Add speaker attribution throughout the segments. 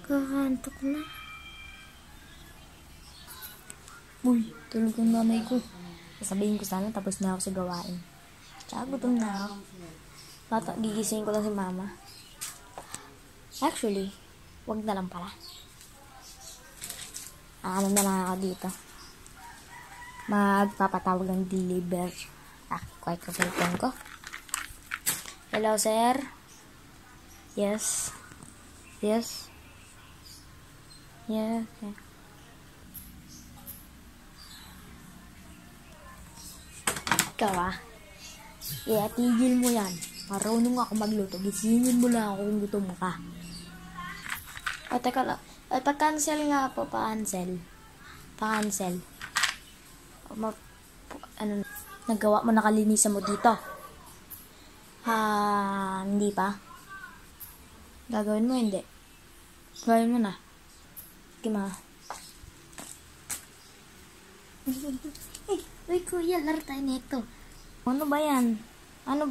Speaker 1: Kakantok na. Uy, tulog ang nanay ko. Sasabihin ko sana tapos na ako sa gawain. Tsaka gutom na ako. Gigisingin ko lang si mama. Actually, wag na lang pala. Ano na lang ako dito. Magpapatawag ng deliver. Quiet ko cellphone ko. Hello, sir? Yes. Yes. Yeah, okay. Ikaw tigil mo yan. Marunong ako magluto. Gisingin mo lang ako kung gutom ka. Teka lang. Pa-cancel nga po. Pa-cancel. Nagawa mo, nakalinisan mo dito. Hindi pa. Gagawin mo, hindi. Gawin mo na. Sige, ma. Uy, kuya, laro tayo nito. Ano ba yan? Ano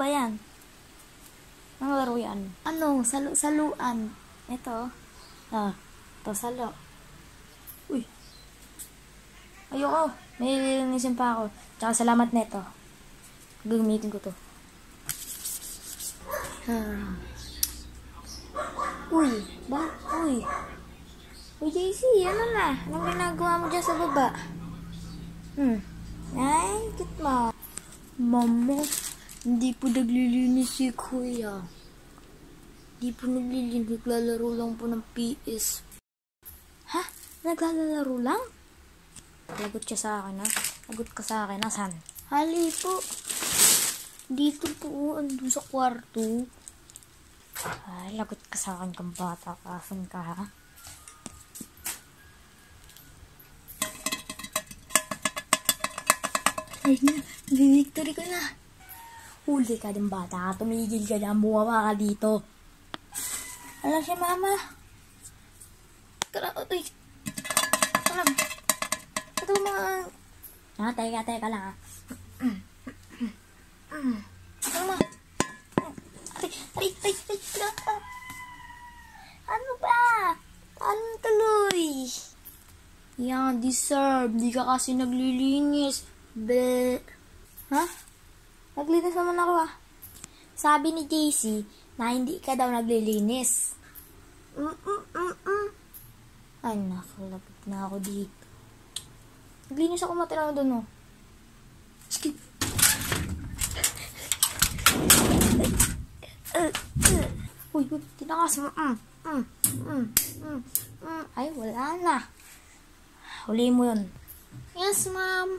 Speaker 1: laro yan? Saluan. Ito. Ito, salo. Uy. Ayoko. May lilinisin pa ako. Tsaka salamat neto. Gagamitin ko to. Uy. Uy, JC, ano na? Anong ginagawa mo dyan sa baba? Ay, kit mo. Mama, hindi po naglilinis si kuya. Hindi po naglilinis. Naglalaro lang po ng PS. Ha? Naglalaro lang? Lagot siya sa akin, ha? Lagot ka sa akin, asan? Hali po. Dito po, andun sa kwarto. Ay, lagot ka sa akin kang bata. Asan ka, ha? Ay na, victory ka na. Huli ka din bata. Tumigil ka na, bumawa ka dito. Alam siya, mama. Alam. Ito mga... Teka lang, ha. Ano ma? Ay. Ano ba? Anong tuloy? Yan, deserve. Di ka kasi naglilinis. Ha? Naglinis naman ako, ah. Sabi ni JC na hindi ka daw naglilinis. Ay, nakalapit na ako dito. Naglinis ako, matira doon, oh. Skip. Uy, tinakas mo. Ay, wala na. Huli mo yun. Yes, ma'am.